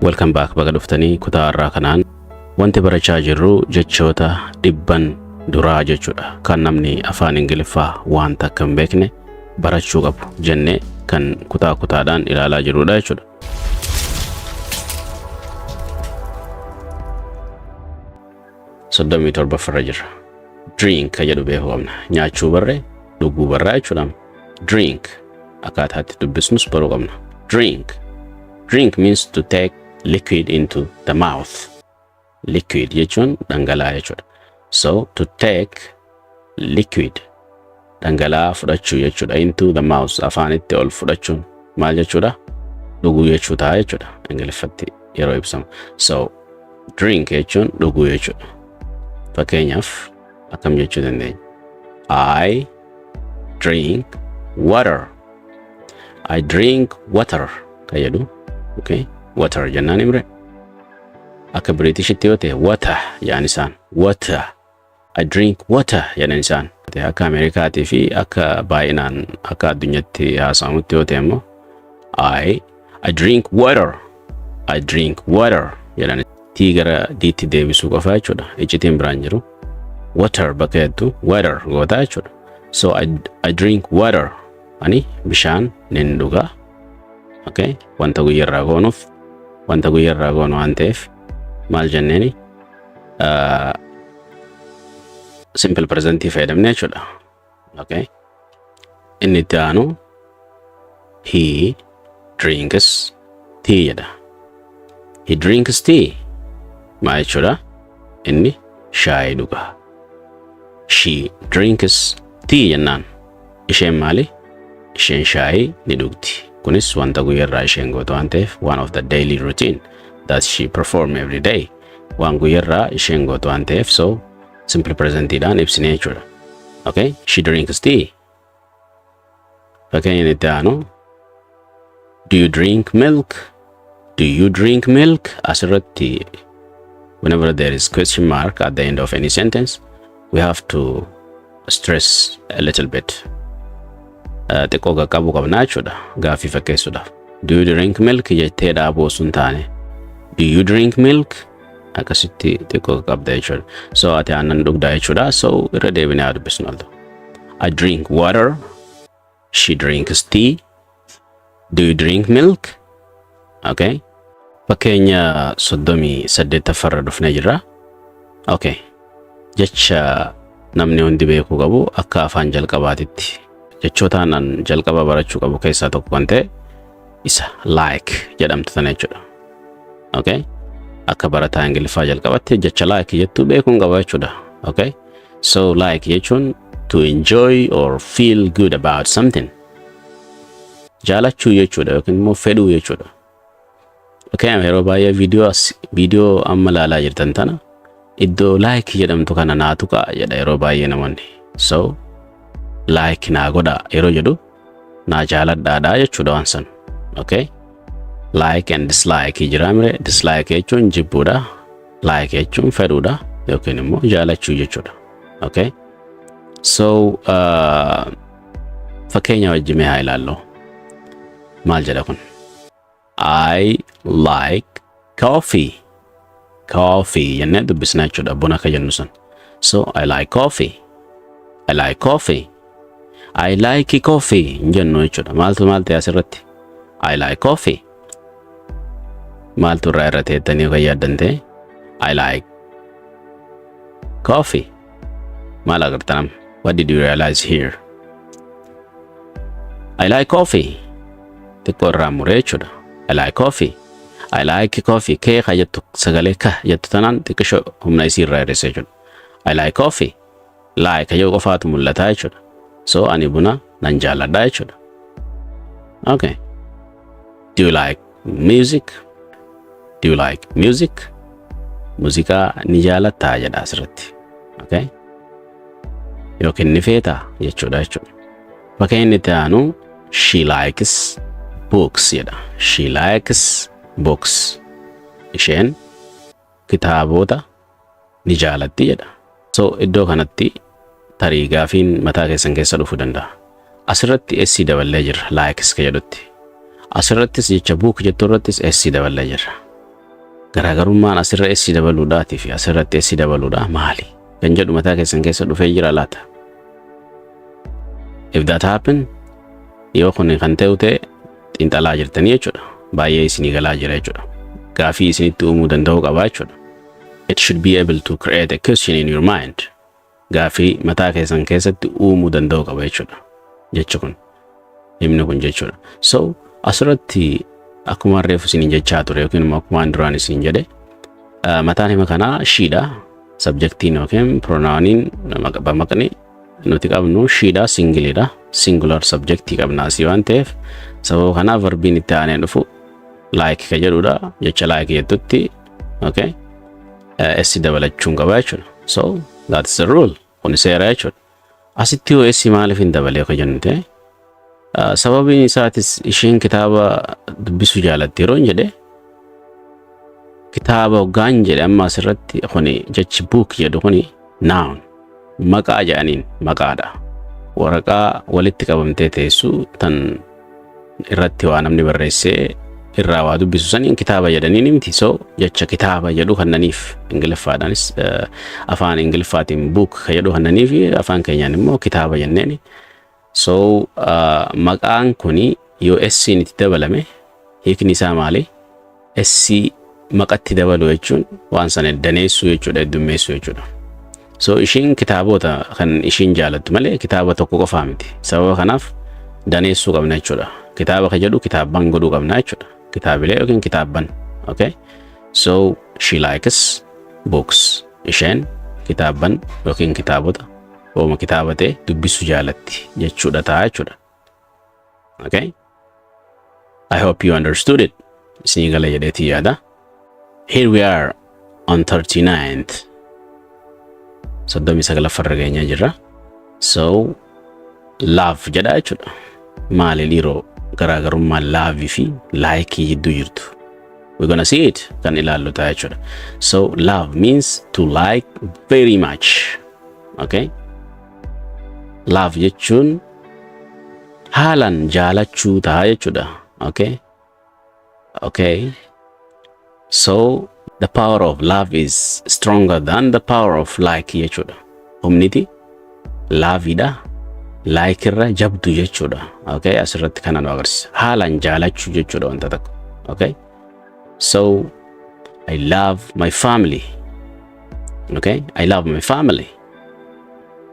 Welcome back baga dhuftanii kutaa irraa kanaan wanti barachaa jirru jechoota dhibban duraa jechuudha kan namni afaan ingiliffaa waan takka hin beekne barachuu qabu jennee kan kutaadhaan ilaalaa jirrudha jechuudha. Soddomii torbaffaa jirra. Drink jedhu beekuu qabna. Nyaachuu barree dhuguu barraa jechuudha. Drink akkaataatti dubbisnus baruu qabna. Drink means to take liquid into the mouth. Liquid jechuun dhangala'aa jechuudha. So to take liquid dhangala'aa fudhachuu jechuudha into the mouth afaanitti ol fudhachuun maal jechuudha? Dhuguu jechuudha jechuudha ingiliffatti yeroo ibsamu. So drink jechuun dhuguu jechuudha. Fakkeenyaaf akkam jechuu dandeenya? I drink water. I drink water kayadu. Okay, water jennaan imre. Akka Britishitti yoo ta'e water yaani isaan water. I drink water yaani isaan. Akka Ameerikaatii fi akka baay'inaan akka addunyaatti haasawamutti yoo ta'e immoo I drink water. I drink water yaani tii gara diitti deebisuu qofa jechuudha. Iccitiin biraan jiru water bakka jettu water goota jechuudha. So I drink water ani bishaan nin dhuga. Okay, wanta guyyarraa goonuuf wanta guyyarraa goonu waan ta'eef maal jenneeni simple presentii fayyadamne jechuudha. Okay, inni itti aanu he drinks tea jedha. He drinks tea maal jechuudha? Inni shaayii dhuga. She drinks tea jennaan isheen maali? Isheen shaayii ni dhugdi. Kunis wanta guyyarraa isheen gootu waan ta'eef one of the daily routine that she perform every day. Waan guyyarraa isheen gootu waan ta'eef so simple presentiidhaan ibsine jechuudha. Okay, she drinks tea. Fakkeenya itti aanu do you drink milk? Do you drink milk? Asirratti whenever there is question mark at the end of any sentence we have to stress a little bit. Xiqqoo qaqqabu qabna jechuudha gaaffii fakkeessuudhaaf. Do you drink milk jettee dhaabuu sun taane do you drink milk akkasitti xiqqoo qaqqabda jechuudha. So ati aannan dhugdaa jechuudha. So irra deebinee haa dubbisnu alta. I drink water. She drinks tea. Do you drink milk? Okay. Fakkeenya 38 dhufnee jirra. Okay. Jecha namni hundi beekuu qabu akka afaan jalqabaatitti. Jechootaan an jalqabaa barachuu qabu keessaa tokko kan ta'e isa like jedhamtu tana jechuudha. Okay? Akka barataa ingiliffaa jalqabatti jecha like jettu beekuun qaba jechuudha. Okay? So like jechuun to enjoy or feel good about something. Jaalachuu jechuudha yookiin immoo fedhuu jechuudha. Okay, yeroo baay'ee viidiyoo amma laalaa jirtan tana iddoo like jedhamtu kana naatu ka'a jedha yeroo baay'ee namoonni. So like naa godha yeroo jedhu naa jaaladhaadha jechuudha waan san. Okay? Like and dislike jiraamire. Dislike jechuun jibbuudha. Like jechuun fedhuudha yookiin immoo jaalachuu jechuudha. Okay? So fakkeenya wajjimee haa ilaallu. Maal jedha kun? I like coffee. Coffee jennee dubbisna jechuudha buna akka jennu san. So I like coffee. I like coffee. I like coffee jennu jechuudha. Maaltu asirratti? I like coffee. Maaltu irraa teettanii kan yaaddante? I like coffee. Maal agartanam? What did you realize here? I like coffee. Xiqqoo irraa muree jechuudha. I like coffee. I like coffee. Kee jettu sagalee ka jettu tanaan xiqqishoo humna isii irraa hir'ise jechuudha. I like coffee. Like yoo qofaatu mul'ata jechuudha. So ani buna nan jaaladha jechuudha. Okay. Do you like music? Do you like music? Muuziqaa ni jaalatta jedha asirratti. Okay. Yookiin ni feeta jechuudha jechuudha. Fakkeenya itti aanu she likes books jedha. She likes books. Isheen kitaabota ni jaalatti jedha. So iddoo kanatti tarii gaafiin mataa keessan keessa dhufuu danda'a. Asirratti SC daballee jira likes ka jedhutti. Asirrattis jecha book jettu irrattis SC daballee jira. garaagarummaan asirra S dabaluudhaatii fi asirratti S dabaluudha maali kan jedhu mataa keessan keessa dhufee jira laata. If that happen yoo kun kan ta'u ta'e xiinxalaa jirtanii jechuudha. Baay'ee isinii galaa jira jechuudha. Gaafii isinitti uumuu danda'u qaba jechuudha. It should be able to create a question in your mind. Gaafii mataa keessan keessatti uumuu danda'u qaba jechuudha. Jechi kun himni kun jechuudha. So asirratti akkuma reefu isiniin jechaa ture yookiin immoo akkuma duraan isiniin jedhe mataan hima kanaa shiidha. Subjectiin yookiin pronouniin maqni nuti qabnu shiidha, singiliidha. Singular subjectii qabna asii waan ta'eef sababa kanaaf verbiin itti aanee dhufu like ka jedhudha. Jecha like jettutti okay S dabalachuun qaba jechuudha. So that's the rule. Kun seera jechuudha. Asitti yoo S maaliif hin dabalee ka jennu ta'e sababiin isaatis isheen kitaaba dubbisuu jaalatti yeroo jedhe kitaaba hoggaan jedhe amma asirratti kuni jechi book jedhu kuni noun maqaa jedhaniin maqaadha. Waraqaa walitti qabamtee teessu tan irratti waa namni barreessee irraa waa dubbisu saniin kitaaba jedhaniin miti. So jecha kitaaba jedhu kannaniif ingiliffaadhaanis afaan ingiliffaatiin book jedhu kannaniif afaan keenyaan immoo kitaaba jenneeni. So maqaan kuni yoo S itti dabalame hiikni isaa maali? S maqatti dabalu jechuun waan sana daneessuu jechuudha, heddummeessuu jechuudha. So ishiin kitaabota kan ishiin jaalattu malee kitaaba tokko qofaa miti. Sababa kanaaf daneessuu qabna jechuudha. Kitaaba ka jedhu kitaabban godhuu qabna jechuudha. Kitaabilee yookiin kitaabban. Okay? So she likes books. Isheen kitaabban yookiin kitaabota ooma kitaabatee dubbisuu jaalatti jechuudha ta'a jechuudha. Okay? I hope you understood it. Isinii gala jedheetii yaada. Here we are on 39th. Soddomi sagalaffaa geenya jirra. So love jedha jechuudha. Maali dhiiroo garaagarummaa love fi like jidduu jirtu. We're gonna see it kan ilaallu ta'a jechuudha. So love means to like very much. Okay? Love jechuun haalan jaalachuu ta'a jechuudha. Okay? Okay. So the power of love is stronger than the power of like jechuudha. Humniti love ida like irra jabdu jechuudha. Okay? Asirratti kana nu agarsiisa. Haalan jaalachuu jechuudha wanta tokko. Okay? So I love my family. Okay? I love my family.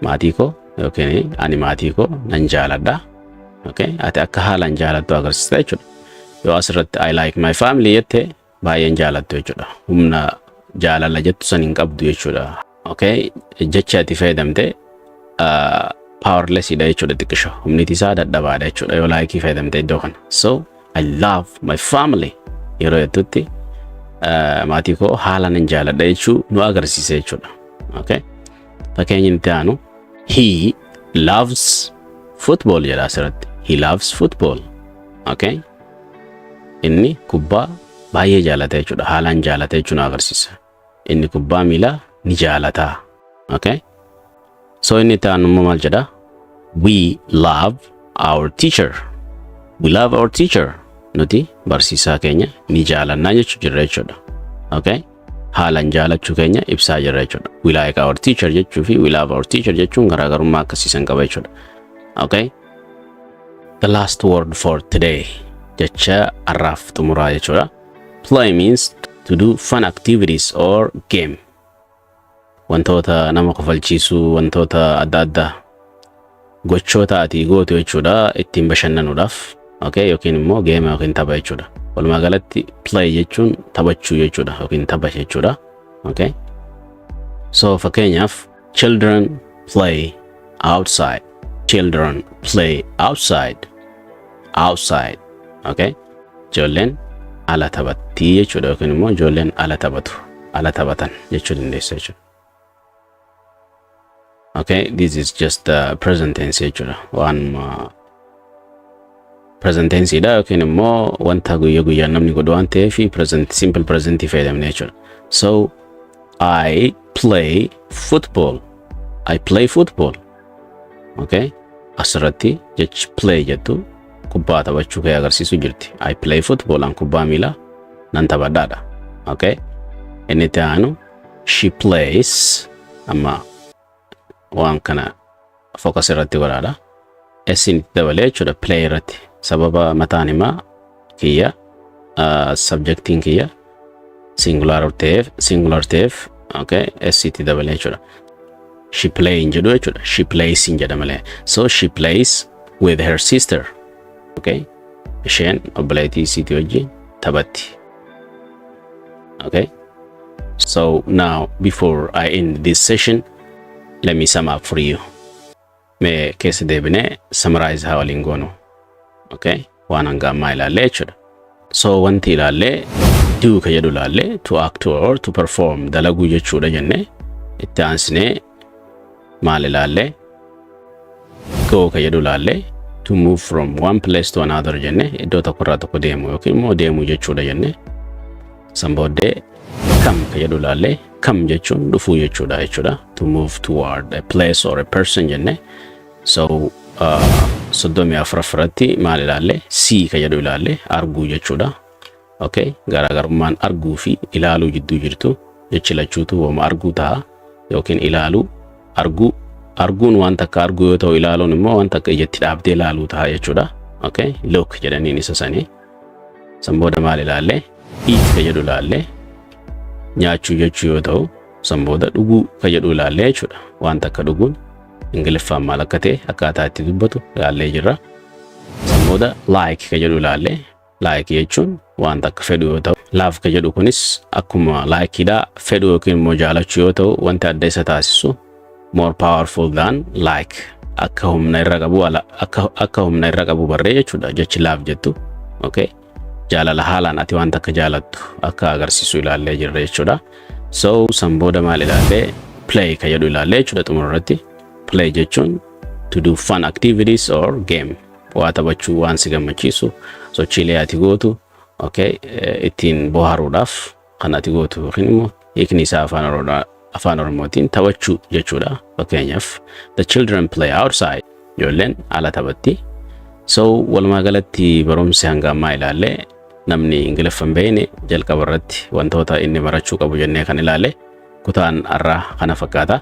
Maatii ko okay, ani maatii ko nan jaaladha. Okay? Ati akka haalan jaalattu agarsiisa jechuudha. Yoo asirratti I like my family jette baay'een jaalattu jechuudha. Humna jaalala jettu san hin qabdu jechuudha. Okay? Jecha ati fayyadamte powerless ida jechuudha xiqqisho. Humniti isaa dadhabaadha jechuudha yoo like fayyadamte iddoo kana. So I love my family yeroo jettutti maatii koo haalan hin jaaladha jechuu nu agarsiisa jechuudha. Okay? Fakkeenyi itti aanu he loves football jedha asirratti. He loves football. Okay? Inni kubbaa baay'ee jaalata jechuudha. Haalan jaalata jechuun agarsiisa. Inni kubbaa miilaa ni jaalata. Okay? So inni itti aanu maal jedha? We love our teacher. We love our teacher. Nuti barsiisaa keenya ni jaalannaa jechuudha. Okay? Haalan jaalachuu keenya ibsaa jirra jechuudha. We like our teacher jechuu fi we love our teacher jechuun garaagarummaa akkasiisan qaba jechuudha. Okay? The last word for today. Jecha arraaf xumuraa jechuudha. Play means to do fun activities or game. Wantoota nama kofalchiisuu, wantoota adda addaa gochoota ati gootu jechuudha ittiin bashannanuudhaaf. Okay? Yookiin immoo game yookiin tapha jechuudha. Walumaa galatti play jechuun taphachuu jechuudha yookiin tapha jechuudha. Okay? So fakkeenyaaf children play outside. Children play outside. Outside. Okay? Ijoolleen ala taphatti jechuudha yookiin immoo ijoolleen ala taphatu. Ala taphatan jechuu dandeessa jechuudha. Okay? This is just the present tense jechuudha. Waan present tense ida yookiin immoo wanta guyyaa namni godhu waan ta'eef present simple present fayyadamne jechuudha. So I play football. I play football. Okay? Asirratti jechi play jettu kubbaa taphachuu kee agarsiisu jirti. I play football an kubbaa miilaa nan taphadhaadha. Okay, inni taanu she plays amma waan kana focus irratti godhaadha. Esin dabalee jechuudha play irratti sababa mataan himaa kiyya subjectiin kiyya singular ta'eef okay SCT dabalee jechuudha. She playing jedhu jechuudha. She plays in jedhamale. So she plays with her sister. Okay, isheen obboleettii isiitii wajjin taphatti. Okay, so now before I end this session, let me sum up for you. Mee keessa deebinee summarize haa waliin goonu. Okay, waan hanga ammaa ilaallee jechuudha. So wanti ilaallee do ka jedhu ilaallee to act or to perform dalaguu jechuudha jennee itti aansinee maal ilaallee go ka jedhu ilaallee to move from one place to another jennee iddoo tokkorraa tokko deemu yookiin immoo deemuu jechuudha jennee san booddee come ka jedhu ilaallee come jechuun dhufuu jechuudha to move toward a place or a person jennee so soddomii afuraffaratti maal ilaallee see ka jedhu ilaallee arguu jechuudha. Okay, garaagarummaan arguu fi ilaaluu jidduu jirtu jechi lachuutu wama arguu ta'a yookiin ilaaluu arguun waan takka arguu yoo ta'u ilaaluun immoo waan takka ijatti dhaabdee ilaaluu ta'a jechuudha. Okay, look jedhaniin isa sanii san booda maal ilaallee eat ka jedhu ilaallee nyaachuu jechuu yoo ta'u san booda dhuguu ka jedhu ilaallee jechuudha. Waan takka dhuguun ingiliffaan maal akka ta'e akkaataa itti dubbatu ilaallee jirra. San booda like ka jedhu ilaallee like jechuun waan takka fedhu yoo ta'u love ka jedhu kunis akkuma like dha fedhu yookiin immoo jaalachuu yoo ta'u wanti adda isa taasisu more powerful than like akka humna irra qabu barree jechuudha jechi love jettu. Okay, jaalala haalaan ati waan takka jaalattu akka agarsiisu ilaallee jirra jechuudha. So san booda maal ilaallee play ka jedhu ilaallee jechuudha xumurratti. Play jechuun to do fun activities or game waa taphachuu waan si gammachiisu sochiilee ati gootu. Okay, ittiin bohaaruudhaaf kan ati gootu yookiin immoo hiikni isaa afaan oromootiin taphachuu jechuudha. Fakkeenyaaf the children play outside, ijoolleen ala taphatti. So walumaa galatti barumsi hanga ammaa ilaallee namni ingiliffa hin beekne jalqaba irratti wantoota inni barachuu qabu jennee kan ilaalle kutaan har'aa kana fakkaata.